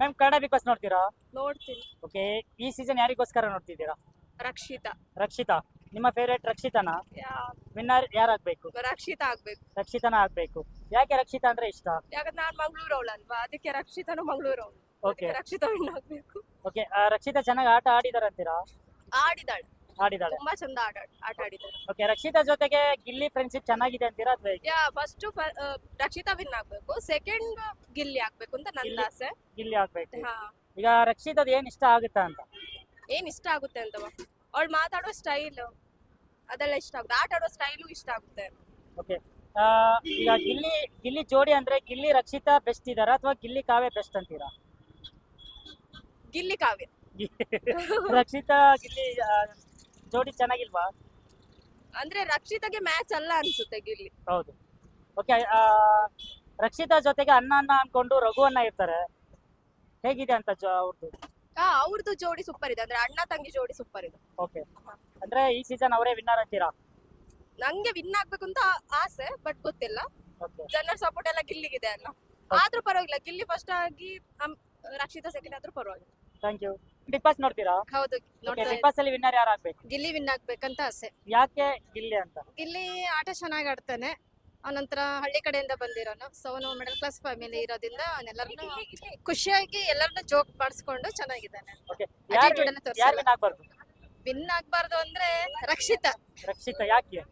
Ma'am Kannada big boss ನೋಡ್ತೀರಾ? ನೋಡ್ತೀನಿ. Okay, ಈ ಸೀಸನ್ ಯಾರಿಗೋಸ್ಕರ ನೋಡ್ತಿದ್ದೀರಾ? ರಕ್ಷಿತಾ. ರಕ್ಷಿತಾ. ನಿಮ್ಮ ಫೇವರೇಟ್ ರಕ್ಷಿತಾನಾ? ವಿನ್ನರ್ ಯಾರಾಗ್ಬೇಕು? ರಕ್ಷಿತಾ ಆಗ್ಬೇಕು. ರಕ್ಷಿತಾನ ಆಗ್ಬೇಕು. ಯಾಕೆ ರಕ್ಷಿತಾ ಅಂದ್ರೆ ಇಷ್ಟ? ಯಾಕಂದ್ರೆ ನಾನ್ ಮಂಗ್ಳೂರ್ ಅವಳಲ್ವಾ, ಅದಕ್ಕೆ ರಕ್ಷಿತಾನು ಮಂಗ್ಳೂರ್ ಅವಳು. ಓಕೆ ರಕ್ಷಿತಾ ವಿನ್ ಆಗ್ಬೇಕು. ಓಕೆ, ರಕ್ಷಿತಾ ಚೆನ್ನಾಗಿ ಆಟ ಆಡಿದಾರಂತೀರಾ? ಆಡಿದಾಳೆ, ಆಡಿದಾಳೆ. ತುಂಬಾ ಚಂದ ಆಟ ಆಡಿದಾಳೆ. ಓಕೆ, ರಕ್ಷಿತಾ ಜೊತೆಗೆ ಗಿಲ್ಲಿ ಫ್ರೆಂಡ್ಶಿಪ್ ಚೆನ್ನಾಗಿದೆ ಅಂತೀರಾ ಅಥವಾ ಹೇಗೆ? ಫಸ್ಟ್ ರಕ್ಷಿತಾ ವಿನ್ ಆಗ್ಬೇಕು, ಸೆಕೆಂಡ್ ಗಿಲ್ಲಿ ಆಗ್ಬೇಕು ಅಂತ ನನ್ನ ಗಿಲ್ಲಿ. ಆಸೆ. ಗಿಲ್ಲಿ ಆಗ್ಬೇಕು. ಹಾ, ಈಗ ರಕ್ಷಿತಾದ್ ಏನ್ ಇಷ್ಟ ಆಗುತ್ತಾ ಅಂತ? ಏನ್ ಇಷ್ಟ ಆಗುತ್ತೆ ಅಂತವ, ಅವಳು ಮಾತಾಡೋ ಸ್ಟೈಲ್ ಅದೆಲ್ಲ ಇಷ್ಟ ಆಗುತ್ತೆ, ಆಟ ಆಡೋ ಸ್ಟೈಲು ಇಷ್ಟ ಆಗುತ್ತೆ. ಓಕೆ, ಈಗ ಗಿಲ್ಲಿ ಜೋಡಿ ಅಂದ್ರೆ ಗಿಲ್ಲಿ ರಕ್ಷಿತಾ ಬೆಸ್ಟ್ ಇದಾರಾ ಅಥವಾ ಗಿಲ್ಲಿ ಕಾವ್ಯ ಬೆಸ್ಟ್ ಅಂತೀರಾ? ಗಿಲ್ಲಿ ಕಾವ್ಯ. ರಕ್ಷಿತಾ ಗಿಲ್ಲಿ ಜೋಡಿ ಚೆನ್ನಾಗಿಲ್ವಾ? ಅಂದ್ರೆ ರಕ್ಷಿತಾಗೆ ಮ್ಯಾಚ್ ಅಲ್ಲ ಅನ್ಸುತ್ತೆ ಗಿಲ್ಲಿ. ಹೌದು. ಓಕೆ, ರಕ್ಷಿತಾ ಜೊತೆಗೆ ಅಣ್ಣ ಅನ್ಕೊಂಡು ರಘು ಅಣ್ಣ ಇರ್ತಾರೆ, ಹೇಗಿದೆ ಅಂತ ಅವ್ರದ್ದು? ಅವ್ರದ್ದು ಜೋಡಿ ಸೂಪರ್ ಇದೆ, ಅಂದ್ರೆ ಅಣ್ಣ ತಂಗಿ ಜೋಡಿ ಸೂಪರ್ ಇದೆ. ಓಕೆ, ಅಂದ್ರೆ ಈ ಸೀಸನ್ ಅವರೇ ವಿನ್ನರ್ ಅಂತೀರಾ? ನಂಗೆ ವಿನ್ ಆಗ್ಬೇಕು ಅಂತ ಆಸೆ, ಬಟ್ ಗೊತ್ತಿಲ್ಲ. ಓಕೆ, ಜನರ ಸಪೋರ್ಟ್ ಎಲ್ಲ ಗಿಲ್ಲಿಗಿದೆ ಅಲ್ಲ, ಆದ್ರೂ ಪರವಾಗಿಲ್ಲ. ಗಿಲ್ಲಿ ಫಸ್ಟ್ ಆಗಿ ರಕ್ಷಿತಾ ಸೆಕೆಂಡ್ ಆದ್ರೂ ಪರವಾಗಿಲ್ಲ. Thank you. ಬಿಗ್ ಬಾಸ್ ನೋಡ್ತೀರಾ? ಹೌದು, ಬಿಗ್ ಬಾಸ್ ಅಲ್ಲಿ ವಿನ್ನರ್ ಯಾರು ಆಗ್ಬೇಕು? ಗಿಲ್ಲಿ ವಿನ್ ಆಗ್ಬೇಕಂತ ಆಸೆ. ಯಾಕೆ ಗಿಲ್ಲಿ ಅಂತ? ಗಿಲ್ಲಿ ಆಟ ಚೆನ್ನಾಗಿ ಆಡ್ತಾನೆ, ಅವನಂತರ ಹಳ್ಳಿ ಕಡೆಯಿಂದ ಬಂದಿರೋನು, ಸೊ ಅವನು ಮಿಡಲ್ ಕ್ಲಾಸ್ ಫ್ಯಾಮಿಲಿ ಇರೋದ್ರಿಂದ ಅವನೆಲ್ಲರನ್ನು ಖುಷಿಯಾಗಿ ಎಲ್ಲರನ್ನ ಜೋಕ್ ಮಾಡಿಸ್ಕೊಂಡು ಚೆನ್ನಾಗಿದ್ದಾನೆ. ಓಕೆ, Attitude ಅನ್ನ ತೋರ್ಸಲ್ಲ. ಯಾರು ವಿನ್ ಆಗ್ಬಾರ್ದು? ವಿನ್ ಆಗ್ಬಾರ್ದು ಅಂದ್ರೆ ರಕ್ಷಿತಾ. ರಕ್ಷಿತಾ ಯಾಕೆ?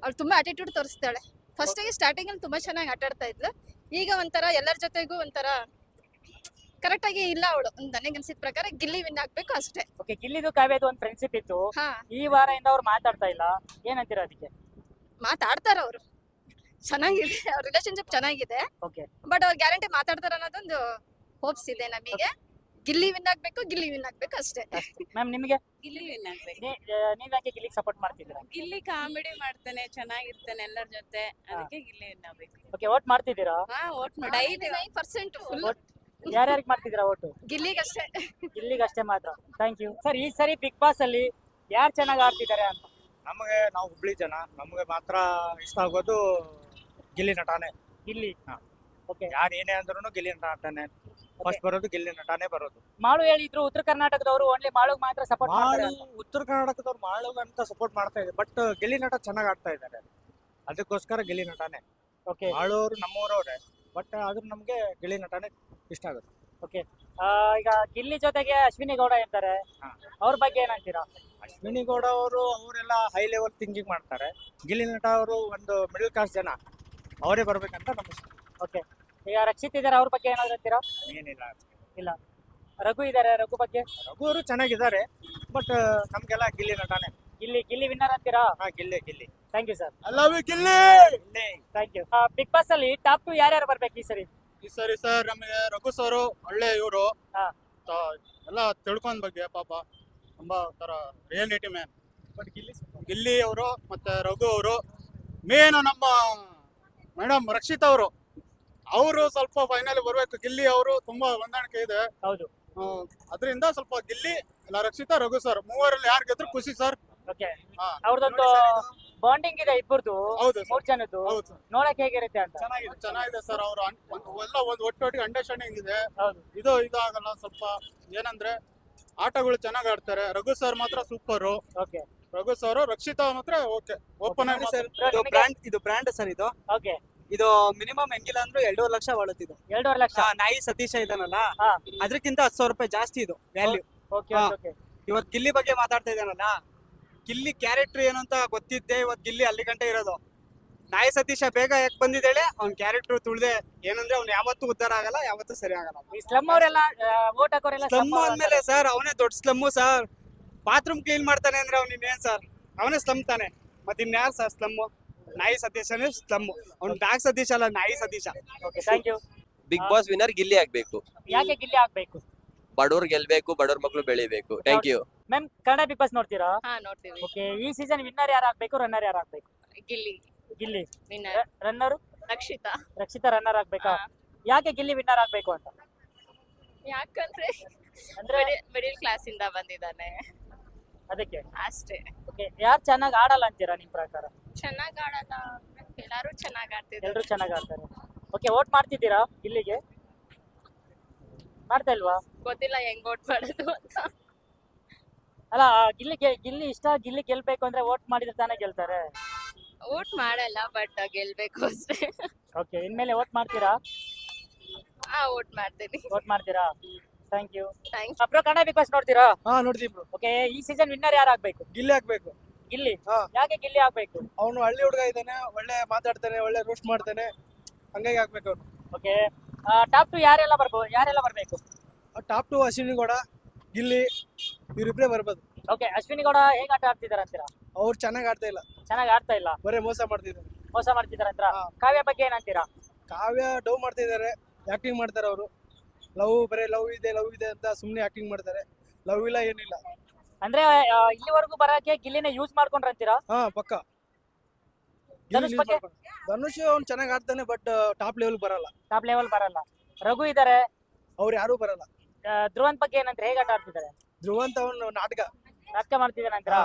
ಅವಳು ತುಂಬಾ ಅಟಿಟ್ಯೂಡ್ ತೋರಿಸ್ತಾಳೆ. ಫಸ್ಟ್ ಆಗಿ ಸ್ಟಾರ್ಟಿಂಗ್ ಅಲ್ಲಿ ತುಂಬಾ ಚೆನ್ನಾಗಿ ಆಟ ಆಡ್ತಾ ಇದ್ಲು, ಈಗ ಒಂಥರ ಎಲ್ಲರ ಜೊತೆಗೂ ಒಂಥರ ಕರೆಕ್ಟ್ ಆಗಿ ಇಲ್ಲ ಅವಳು. ನನಗೆ ಅನ್ಸಿದ ಪ್ರಕಾರ ಗಿಲ್ಲಿ ವಿನ್ ಆಗ್ಬೇಕು ಅಷ್ಟೇ. ಓಕೆ, ಗಿಲ್ಲಿದು ಕಾವ್ಯದು ಒಂದು ಫ್ರೆಂಡ್ಶಿಪ್ ಇತ್ತು, ಹಾ, ಈ ವಾರದಿಂದ ಅವ್ರು ಮಾತಾಡ್ತಾ ಇಲ್ಲ, ಏನಂತೀರಾ ಅದಕ್ಕೆ? ಮಾತಾಡ್ತಾರ ಅವರು, ಚೆನ್ನಾಗಿದೆ, ಅವ್ರ ರಿಲೇಶನ್ಶಿಪ್ ಚೆನ್ನಾಗಿದೆ. ಓಕೆ, ಬಟ್ ಅವ್ರು ಗ್ಯಾರಂಟಿ ಮಾತಾಡ್ತಾರ ಅನ್ನೋದೊಂದು ಹೋಪ್ಸ್ ಇದೆ ನಮಗೆ. ಗಿಲ್ಲಿ ವಿನ್ ಆಗ್ಬೇಕು ಅಷ್ಟೇ. ಮ್ಯಾಮ್ ನಿಮಗೆ ಗಿಲ್ಲಿ ವಿನ್ ಆಗ್ಬೇಕು. ನೀವ್ ಯಾಕೆ ಗಿಲ್ಲಿಗೆ ಸಪೋರ್ಟ್ ಮಾಡ್ತಿದ್ದೀರಾ? ಗಿಲ್ಲಿ ಕಾಮಿಡಿ ಮಾಡ್ತಾನೆ, ಚೆನ್ನಾಗಿರ್ತಾನೆ ಎಲ್ಲರ ಜೊತೆ, ಅದಕ್ಕೆ ಗಿಲ್ಲಿ ವಿನ್ ಆಗ್ಬೇಕು. ಓಕೆ, ವೋಟ್ ಮಾಡ್ತಿದ್ದೀರಾ? ಹಾ, ವೋಟ್ ಮಾಡಿ. 99% ಫುಲ್ ಯಾರ್ಯಾರಿಗೆ ಮಾಡ್ತಿದ್ದೀರಾ ಓಟು? ಗಿಲ್ಲಿಗಷ್ಟೇ. ಗಿಲ್ಲಿಗೆ ಅಷ್ಟೇ ಮಾತ್ರ. Thank you sir. ಈ ಸರಿ ಬಿಗ್ ಬಾಸ್ ಅಲ್ಲಿ ಯಾರು ಚೆನ್ನಾಗಿ ಆಡ್ತಿದ್ದಾರೆ ಅಂತ? ನಾವು ಹುಬ್ಳಿ ಜನ, ನಮಗೆ ಮಾತ್ರ ಇಷ್ಟ ಆಗೋದು ಗಿಲ್ಲಿ ನಟಾನೇ. ಗಿಲ್ಲಿ. ಹಾ. ಓಕೆ, ಯಾರು ಏನೇ ಅಂದ್ರೂ ಗಿಲ್ಲಿ ನಟಾನೇ ಫಸ್ಟ್ ಬರೋದು, ಗಿಲ್ಲಿ ನಟಾನೇ ಬರೋದು. ಮಾಳು ಹೇಳಿದ್ರು ಉತ್ತರ ಕರ್ನಾಟಕದವರು ಓನ್ಲಿ ಮಾಳುಗ್ ಮಾತ್ರ ಸಪೋರ್ಟ್ ಮಾಡ್ತಾರೆ ಮಾಳು ಅಂತ. ಉತ್ತರ ಕರ್ನಾಟಕದವ್ರು ಮಾಳು ಅಂತ ಸಪೋರ್ಟ್ ಮಾಡ್ತಾ ಇದೆ, ಬಟ್ ಗಿಲ್ಲಿ ನಟ ಚೆನ್ನಾಗಿ ಆಡ್ತಾ ಇದ್ದಾರೆ, ಅದಕ್ಕೋಸ್ಕರ ಗಿಲ್ಲಿ ನಟಾನೇ. ಓಕೆ ಮಾಳೂರು ನಮ್ಮೂರವ್ರೆ, ಬಟ್ ಆದ್ರೂ ನಮ್ಗೆ ಗಿಲ್ಲಿ ನಟಾನೇ ಇಷ್ಟ ಆಗುತ್ತೆ. ಓಕೆ, ಈಗ ಗಿಲ್ಲಿ ಜೊತೆಗೆ ಅಶ್ವಿನಿ ಗೌಡ ಇರ್ತಾರೆ, ಹಾ. ಅವ್ರ ಬಗ್ಗೆ ಏನಂತೀರಾ? ಅಶ್ವಿನಿ ಗೌಡ ಅವರು ಅವರೆಲ್ಲ ಹೈ ಲೆವೆಲ್ ಥಿಂಕಿಂಗ್ ಮಾಡ್ತಾರೆ, ಗಿಲ್ಲಿ ನಟ ಅವರು ಒಂದು ಮಿಡಲ್ ಕ್ಲಾಸ್ ಜನ, ಅವರೇ ಬರ್ಬೇಕಂತ ನಮ್ಮ ಇಷ್ಟ. ಓಕೆ, ಈಗ ರಕ್ಷಿತ್ ಇದಾರೆ, ಅವ್ರ ಬಗ್ಗೆ ಏನಾದ್ರು ಅಂತೀರಾ? ಏನಿಲ್ಲ, ಇಲ್ಲ. ರಘು ಇದಾರೆ, ರಘು ಬಗ್ಗೆ? ರಘು ಅವರು ಚೆನ್ನಾಗಿದ್ದಾರೆ, ಬಟ್ ನಮ್ಗೆಲ್ಲ ಗಿಲ್ಲಿ ನಟಾನೇ. ಗಿಲ್ಲಿ ವಿನ್ನರ್ ಅಂತೀರಾ? ಹಾ, Gilli. Thank you sir. I love you Gilli. Thank you. Big boss ಅಲ್ಲಿ ಟಾಪ್ 2 ಯಾರ್ಯಾರು ಬರ್ಬೇಕು ಈ ಸರಿ? ಈ ಸರಿ ಸರ್ ನಮಗೆ ರಘು ಸರ್ ಒಳ್ಳೆ ಇವರು ಹಾ. ಎಲ್ಲ ತಿಳ್ಕೊಂಡ್ ಬಗ್ಗೆ ಪಾಪ ತುಂಬಾ ತರ ರಿಯಾಲಿಟಿ ಮ್ಯಾನ್. ಬಟ್ ಗಿಲ್ಲಿ ಅವರು ಮತ್ತೆ ರಘು ಅವರು ಮೇನ್, ನಮ್ಮ ಮೇಡಮ್ ರಕ್ಷಿತ್ ಅವರು ಸ್ವಲ್ಪ ಫೈನಲ್ ಬರ್ಬೇಕು. ಗಿಲ್ಲಿ ಅವರು ತುಂಬಾ ಹೊಂದಾಣಿಕೆ ಇದೆ, ಹೌದು. ಅದರಿಂದ ಸ್ವಲ್ಪ ಗಿಲ್ಲಿ ಇಲ್ಲ ರಕ್ಷಿತಾ ರಘು ಸರ್ ಮೂವರಲ್ಲಿ ಯಾರು ಗೆದ್ರು ಖುಷಿ ಸರ್. ಓಕೆ, ಹಾ. ಅವ್ರದೊಂದು ಬಾಂಡಿಂಗ್ ಇದೆ ಇಬ್ಬರದು, ಹೌದು ಸರ್. 3 ಜನದ್ದು. ಹೌದು ಸರ್, ನೋಡಕ್ ಹೇಗಿರುತ್ತೆ ಅಂತ? ಚೆನ್ನಾಗಿದೆ ಸರ್. ಅವರು ಒಂದು ಒಟ್ಟೊಟ್ಟಿಗೆ ಅಂಡರ್ಸ್ಟ್ಯಾಂಡಿಂಗ್ ಇದೆ. ಹೌದು. ಇದು ಆಗಲ್ಲ ಸ್ವಲ್ಪ ಏನಂದ್ರೆ ಆಟಗಳು ಚೆನ್ನಾಗಿ ಆಡ್ತಾರೆ. ರಘು ಸರ್ ಮಾತ್ರ super. Okay Raghu sir, Rakshita ಮಾತ್ರ ಓಕೆ ಓಪನ್ ಆಗಿ ಸರ್, ಇದು ಬ್ರ್ಯಾಂಡ್ ಸರ್. ಓಕೆ, ಇದು ಮಿನಿಮಮ್ ಹೆಂಗಿಲ್ಲ ಅಂದ್ರೂ 2.5 ಲಕ್ಷ ಬಾಳುತ್ತಿದ್ದು. 2.5 ಲಕ್ಷ. ನಾಯಿ ಸತೀಶ ಇದಾನಲ್ಲ, ಹಾ. ಅದಕ್ಕಿಂತ 10,000 ರೂಪಾಯಿ ಜಾಸ್ತಿ ಇದು ವ್ಯಾಲ್ಯೂ. ಓಕೆ ಹಾ. ಓಕೆ ಇವತ್ ಗಿಲ್ಲಿ ಬಗ್ಗೆ ಮಾತಾಡ್ತಾ ಇದ್ದಾನಲ್ಲ, ಗಿಲ್ಲಿ ಕ್ಯಾರೆಕ್ಟರ್ ಏನು ಅಂತ ಗೊತ್ತಿದ್ದೆ ಇವತ್ ಗಿಲ್ಲಿ ಅಲ್ಲಿ ಗಂಟೆ ಇರೋದು. ನಾಯಿ ಸತೀಶ ಬೇಗ ಯಾಕೆ ಬಂದಿದ್ದೇಳೆ, ಅವ್ನ ಕ್ಯಾರೆಕ್ಟರ್ ತುಳ್ದೆ ಏನಂದ್ರೆ ಅವ್ನು ಯಾವತ್ತೂ ಉದ್ಧಾರ ಆಗಲ್ಲ, ಯಾವತ್ತೂ ಸರಿ ಆಗಲ್ಲ. ಈ ಸ್ಲಮ್ ಅವರೆಲ್ಲ ವೋಟ್ ಹಾಕೋರೆಲ್ಲ ಸ್ಲಮ್ ಅಂದ್ಮೇಲೆ ಸರ್ ಅವನೇ ದೊಡ್ಡ ಸ್ಲಮ್ಮು ಸರ್. ಬಾತ್ರೂಮ್ ಕ್ಲೀನ್ ಮಾಡ್ತಾನೆ ಅಂದ್ರೆ ಅವ್ನ ಇನ್ನೇನ್ ಸರ್, ಅವನೇ ಸ್ಲಮ್ ತಾನೆ, ಮತ್ತೆ ಇನ್ಯಾರು ಸರ್ ಸ್ಲಮ್ಮು? ನಾಯಿ ಸತೀಶನೇ ಸ್ಲಮ್ಮು, ಅವ್ನು ಬ್ಯಾಗ್ ಸತೀಶ ಅಲ್ಲ, ನಾಯಿ Satish. Okay, thank you. Big boss winner Gilli ಆಗ್ಬೇಕು. ಯಾಕೆ ಗಿಲ್ಲಿ ಆಗ್ಬೇಕು? ಬಡವ್ರು ಗೆಲ್ಬೇಕು, ಬಡವ್ರ ಮಕ್ಳು ಬೆಳಿಬೇಕು. Thank you. Ma'am Kannada big boss ನೋಡ್ತೀರಾ? ಹಾ, ನೋಡ್ತೀವಿ. ಓಕೆ, ಈ ಸೀಸನ್ ವಿನ್ನರ್ ಯಾರು ಆಗ್ಬೇಕು, ರನ್ನರ್ ಯಾರು ಆಗ್ಬೇಕು? ಗಿಲ್ಲಿ ಗಿಲ್ಲಿ. ವಿನ್ನರ್. ರನ್ನರು ರಕ್ಷಿತಾ. ರಕ್ಷಿತಾ ರನ್ನರ್ ಆಗ್ಬೇಕಾ? ಹಾ. ಯಾಕೆ ಗಿಲ್ಲಿ ವಿನ್ನರ್ ಆಗ್ಬೇಕು ಅಂತ? ಯಾಕಂದ್ರೆ ಅಂದ್ರೆ ಮಿಡಿಲ್ ಕ್ಲಾಸ್ ಇಂದ ಬಂದಿದ್ದಾನೆ, ಅದಕ್ಕೆ. ಅಷ್ಟೇ. ಓಕೆ, ಯಾರು ಚೆನ್ನಾಗಿ ಆಡಲ್ಲ ಅಂತೀರಾ ನಿಮ್ ಪ್ರಕಾರ? ಚೆನ್ನಾಗ್ ಆಡಲ್ಲ, ಎಲ್ಲಾರು ಚೆನ್ನಾಗ್ ಆಡ್ತಿದ್ದಾರೆ. ಎಲ್ರು ಚೆನ್ನಾಗಿ ಆಡ್ತಾರೆ. ಓಕೆ, ವೋಟ್ ಮಾಡ್ತಿದ್ದೀರಾ ಗಿಲ್ಲಿಗೆ? ಮಾಡ್ತಾ ಇಲ್ವಾ? ಗೊತ್ತಿಲ್ಲ ಹೆಂಗ್ ವೋಟ್ ಮಾಡೋದು ಅಂತ. ಅಲ್ಲ ಗಿಲ್ಲಿ ಇಷ್ಟ, ಗಿಲ್ಲಿ ಗೆಲ್ಬೇಕು ಅಂದ್ರೆ ವೋಟ್ ಮಾಡಿದ್ರೆ ತಾನೇ ಗೆಲ್ತಾರೆ. ವೋಟ್ ಮಾಡಲ್ಲ ಬಟ್ ಗೆಲ್ಬೇಕು ಅಷ್ಟೇ. ಓಕೆ, ಇನ್ಮೇಲೆ ವೋಟ್ ಮಾಡ್ತೀರಾ? ವೋಟ್ ಮಾಡ್ತೀನಿ. ವೋಟ್ ಮಾಡ್ತೀರಾ? Thank you. Thank bro, Kannada big boss ನೋಡ್ತೀರಾ? ಹಾ ನೋಡ್ತೀವಿ ಬ್ರೋ. ಓಕೆ, ಈ ಸೀಸನ್ ವಿನ್ನರ್ ಯಾರು ಆಗ್ಬೇಕು? ಗಿಲ್ಲಿ ಆಗ್ಬೇಕು. ಗಿಲ್ಲಿ. ಹಾ. ಯಾಕೆ ಗಿಲ್ಲಿ ಆಗ್ಬೇಕು? ಅವನು ಹಳ್ಳಿ ಹುಡುಗ ಇದ್ದಾನೆ, ಒಳ್ಳೆ ಮಾತಾಡ್ತಾನೆ, ಒಳ್ಳೆ ರೋಸ್ಟ್ ಮಾಡ್ತಾನೆ, ಹಂಗಾಗಿ ಆಗ್ಬೇಕು ಅವ್ನು. ಓಕೆ, ಟಾಪ್ 2 ಯಾರೆಲ್ಲ ಬರ್ಬೇಕು? ಟಾಪ್ 2 ಅಶ್ವಿನಿ ಗೌಡ, ಗಿಲ್ಲಿ ಇವರಿಬ್ರೇ ಬರ್ಬೋದು. ಓಕೆ, ಅಶ್ವಿನಿ ಗೌಡ ಹೇಗ್ ಆಟ ಆಡ್ತಿದಾರೆ ಅಂತೀರಾ? ಅವ್ರು ಚೆನ್ನಾಗಿ ಆಡ್ತಾ ಇಲ್ಲ, ಚೆನ್ನಾಗಿ ಆಡ್ತಾ ಇಲ್ಲ, ಬರೇ ಮೋಸ ಮಾಡ್ತಿದ್ದಾರೆ. ಮೋಸ ಮಾಡ್ತಿದಾರೆ ಅಂತೀರಾ? ಹಾ. ಕಾವ್ಯ ಬಗ್ಗೆ ಏನಂತೀರಾ? ಕಾವ್ಯ ಡವ್ ಮಾಡ್ತಿದ್ದಾರೆ, ಆಕ್ಟಿಂಗ್ ಮಾಡ್ತಾರೆ ಅವರು. ಬರೇ ಲವ್ ಇದೆ ಅಂತ ಸುಮ್ಮನೆ ಆಕ್ಟಿಂಗ್ ಮಾಡ್ತಾರೆ. ಲವ್ ಇಲ್ಲ, ಏನಿಲ್ಲ. ಅಂದ್ರೆ ಇಲ್ಲಿವರೆಗೂ ಬರಕ್ಕೆ ಗಿಲ್ಲಿನ ಯೂಸ್ ಮಾಡ್ಕೊಂಡ್ರಂತೀರಾ? ಹಾ ಪಕ್ಕ. ಧನುಷ್ ಬಗ್ಗೆ? ಧನುಷ್ ಅವ್ನು ಚೆನ್ನಾಗಿ ಆಡ್ತಾನೆ, ಬಟ್ ಟಾಪ್ ಲೆವೆಲ್ ಬರಲ್ಲ. ಟಾಪ್ ಲೆವೆಲ್ ಬರಲ್ಲ. ರಘು ಇದಾರೆ, ಅವ್ರು ಯಾರು ಬರಲ್ಲ. ಧ್ರುವಂತ್ ಬಗ್ಗೆ ಏನಂದ್ರೆ ಹೇಗ್ ಆಟ ಆಡ್ತಿದ್ದಾರೆ? ಧ್ರುವಂತ ಅವನು ನಾಟಕ ಮಾಡ್ತಿದ್ದಾನೆ ಅಂತೀರಾ?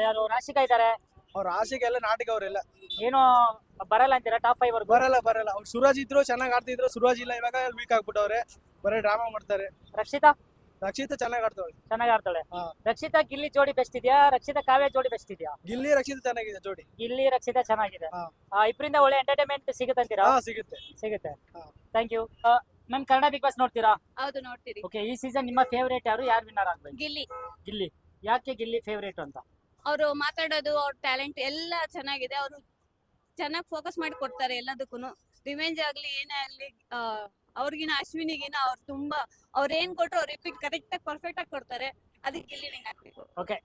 ಯಾರು ರಾಶಿಕಾ ಇದಾರೆ, ಅವ್ರ ಆಸೆಗೆಲ್ಲ ನಾಟಕ ಅವರೆಲ್ಲ ಏನು ಬರಲ್ಲ ಅಂತೀರಾ ಟಾಪ್ 5 ವರ್ಗು? ಬರಲ್ಲ. ಅವ್ರು ಸುರಾಜ್ ಇದ್ರು ಚೆನ್ನಾಗಿ ಆಡ್ತಿದ್ರು, ಸುರಾಜ್ ಇಲ್ಲ, ಇವಾಗ ವೀಕ್ ಆಗ್ಬಿಟ್ಟವ್ರೆ, ಬರೀ ಡ್ರಾಮಾ ಮಾಡ್ತಾರೆ. ರಕ್ಷಿತಾ ರಕ್ಷಿತ ಚೆನ್ನಾಗಿ ಆಡ್ತಾಳೆ. ಚೆನ್ನಾಗಿ ಆಡ್ತಾಳೆ. ಹಾ. ರಕ್ಷಿತಾ ಗಿಲ್ಲಿ ಜೋಡಿ ಬೆಸ್ಟ್ ಇದೆಯಾ? ರಕ್ಷಿತಾ ಕಾವ್ಯ ಜೋಡಿ ಬೆಸ್ಟ್ ಇದೆಯಾ? ಗಿಲ್ಲಿ ರಕ್ಷಿತ ಚೆನ್ನಾಗಿದೆ ಜೋಡಿ. ಗಿಲ್ಲಿ ರಕ್ಷಿತಾ ಚೆನ್ನಾಗಿದೆ. ಹಾ. ಇಬ್ಬರಿಂದ ಒಳ್ಳೆ ಎಂಟರ್ಟೈನ್ಮೆಂಟ್ ಸಿಗುತ್ತಂತೀರಾ? ಹಾ ಸಿಗುತ್ತೆ. ಸಿಗುತ್ತೆ. ಹಾ. Thank you. Ma'am, Kannada big boss ನೋಡ್ತೀರಾ? ಹೌದು ನೋಡ್ತೀರಿ. ಓಕೆ, ಈ ಸೀಸನ್ ನಿಮ್ಮ ಫೇವರೇಟ್ ಯಾರು ವಿನ್ನರ್ ಆಗ್ಬೇಕು? ಗಿಲ್ಲಿ. ಗಿಲ್ಲಿ. ಯಾಕೆ ಗಿಲ್ಲಿ ಫೇವರೇಟ್ ಅಂತ? ಅವರು ಮಾತಾಡೋದು, ಅವ್ರ ಟ್ಯಾಲೆಂಟ್ ಎಲ್ಲ ಚೆನ್ನಾಗಿದೆ. ಅವರು ಚೆನ್ನಾಗಿ ಫೋಕಸ್ ಮಾಡಿ ಕೊಡ್ತಾರೆ ಎಲ್ಲದಕ್ಕೂ. ರಿವೆಂಜ್ ಆಗ್ಲಿ ಏನೇ ಆಗ್ಲಿ, ಅವ್ರಿಗಿನ ಅಶ್ವಿನಿಗಿನ ಅವ್ರು ತುಂಬಾ ಏನ್ ಕೊಟ್ರು ಅವ್ರು ರಿಪೀಟ್ ಕರೆಕ್ಟ್ ಆಗಿ ಪರ್ಫೆಕ್ಟ್ ಆಗಿ ಕೊಡ್ತಾರೆ. ಅದಕ್ಕೆ ಗಿಲ್ಲಿ ಹಾಕ್ಬೇಕು. ಓಕೆ,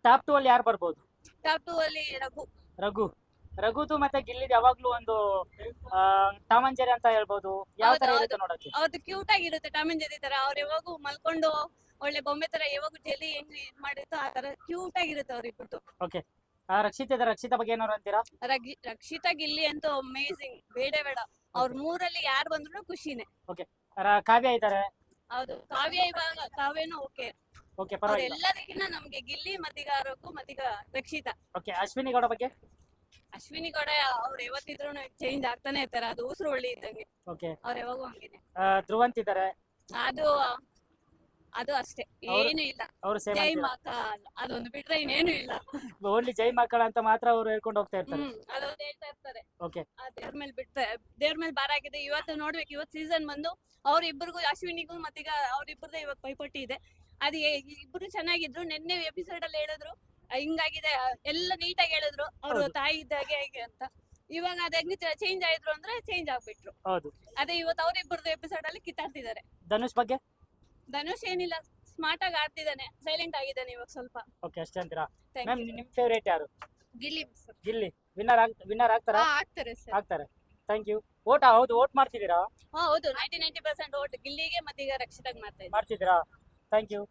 ಟಾಪ್ 2 ಅಲ್ಲಿ ಯಾರು ಬರ್ಬೋದು? ಟಾಪ್ 2 ಅಲ್ಲಿ ರಘುದು ಮತ್ತೆ ಗಿಲ್ಲಿದ್ ಯಾವಾಗ್ಲೂ ಒಂದು ಟಾಮ್ ಅಂಡ್ ಜೆರಿ ಅಂತ ಹೇಳ್ಬೋದು. ಯಾವ ತರ ಹೌದು, ಇರುತ್ತೆ ನೋಡಕ್ಕೆ? ಅವ್ರದ್ದು ಕ್ಯೂಟ್ ಆಗಿರುತ್ತೆ. ಟಾಮ್ ಅಂಡ್ ಜೆರಿ ತರ ಅವ್ರು ಯಾವಾಗೂ ಮಲ್ಕೊಂಡು ಒಳ್ಳೆ ಬೊಂಬೆ ತರ ಯಾವಾಗೂ ಜೆಲಿ ಹೆಂಗ್ ಇದ್ ಮಾಡಿರುತ್ತೋ ಆ ತರ ಕ್ಯೂಟ್ ಆಗಿರುತ್ತೆ ಅವ್ರಿಬ್ರು. ರಕ್ಷಿತಾ ಬಗ್ಗೆ ಏನಾರು ಅಂತೀರಾ? ರಕ್ಷಿತಾ ಗಿಲ್ಲಿ ಅಂತೂ ಅಮೇಸಿಂಗ್, ಬೇಡ ಅವ್ರ ಮೂರಲ್ಲಿ ಯಾರು ಬಂದ್ರು ಖುಷಿನೇ. ಕಾವ್ಯ ಇದ್ದಾರೆ. ಹೌದು, ಕಾವ್ಯನೂ ಓಕೆ. ಪರವಾಗಿಲ್ಲ. ಎಲ್ಲದಕ್ಕಿಂತ ನಮ್ಗೆ ಗಿಲ್ಲಿ ಮತ್ತೀಗ ರಘು ಮತ್ತೀಗ ರಕ್ಷಿತಾ. ಓಕೆ, ಅಶ್ವಿನಿ ಗೌಡ ಬಗ್ಗೆ? ಅಶ್ವಿನಿ ಗೌಡ ಅವ್ರು ಯಾವತ್ತಿದ್ರು ಚೇಂಜ್ ಆಗ್ತಾನೆ ಇರ್ತಾರೆ. ಅದು ಉಸಿರು ಒಳ್ಳೆ ಇದ್ದಂಗೆ. ಓಕೆ, ಅವ್ರು ಯಾವಾಗೂ ಹಂಗೇನೆ. ಧ್ರುವಂತ್ ಇದ್ದಾರೆ. ಅದು ಅಷ್ಟೇ, ಅವ್ರು- ಏನು ಇಲ್ಲ. ಅವರು ಸೇಮ್ ಜೈ ಮಾಕ ಅದೊಂದು ಬಿಟ್ರೆ ಇನ್ನೇನು ಇಲ್ಲ. ಓನ್ಲಿ ಜೈ ಮಕ್ಕಳ ಅಂತ ಮಾತ್ರ ಅವ್ರು ಹೇಳ್ಕೊಂಡು ಹೋಗ್ತಾ ಇರ್ತಾರೆ. ಅದೊಂದು ಹೇಳ್ತಾ ಇರ್ತಾರೆ. ಓಕೆ, ಆ ದೇವ್ರ ಮೇಲೆ ಭಾರ ಆಗಿದೆ. ಇವತ್ತು ನೋಡ್ಬೇಕು, ಇವತ್ತು ಸೀಸನ್ ಬಂದು ಅವ್ರಿಬ್ಬರಿಗೂ, ಅಶ್ವಿನಿಗೂ ಮತ್ತೀಗ ಅವ್ರಿಬ್ಬರದೇ ಇವಾಗ ಪೈಪೋಟಿ ಇದೆ. ಅದು ಇಬ್ರು ಚೆನ್ನಾಗಿದ್ರು. ನಿನ್ನೆ ಎಪಿಸೋಡ್ ಅಲ್ಲಿ ಹೇಳಿದ್ರು ಹಿಂಗಾಗಿದೆ, ಎಲ್ಲ ನೀಟಾಗಿ ಹೇಳಿದ್ರು ಅವ್ರು ಹೌದು. ತಾಯಿ ಇದ್ದಾಗೆ ಹೇಗೆ ಅಂತ. ಇವಾಗ ಅದ್ ಹೆಂಗ್ ಚೇಂಜ್ ಆಯ್ತು ಅಂದ್ರೆ ಚೇಂಜ್ ಆಗ್ಬಿಟ್ರು. ಹೌದು. ಅದೇ ಇವತ್ತು ಅವ್ರಿಬ್ಬರದು ಎಪಿಸೋಡ್ ಅಲ್ಲಿ ಕಿತ್ತಾಡ್ತಿದ್ದಾರೆ. ಧನುಷ್ ಬಗ್ಗೆ? ಧನುಷ್ ಏನಿಲ್ಲ, ಸ್ಮಾರ್ಟ್ ಆಗಿ ಆಡ್ತಿದ್ದಾನೆ, ಸೈಲೆಂಟ್ ಆಗಿದ್ದಾನೆ ಇವಾಗ ಸ್ವಲ್ಪ. ಓಕೆ, ಅಷ್ಟೇ ಅಂತೀರಾ? Thank ma'am, you. ನಿಮ್ ಫೇವರೇಟ್ ಯಾರು? ಗಿಲ್ಲಿ ಗಿಲ್ಲಿ. ವಿನ್ನರ್ ಆಗ್ತಾರಾ? ಆಗ್ತಾರೆ ಸರ್. ಆಗ್ತಾರೆ. Thank you. ಹೌದು, ವೋಟ್ ಮಾಡ್ತಿದ್ದೀರಾ? ಹೌದು, 90% ಓಟ್ ಗಿಲ್ಲಿಗೆ ಮತ್ತೀಗ ರಕ್ಷಿತಾಗ್ ಮಾಡ್ತಿದ್ದೀರಾ? Thank you.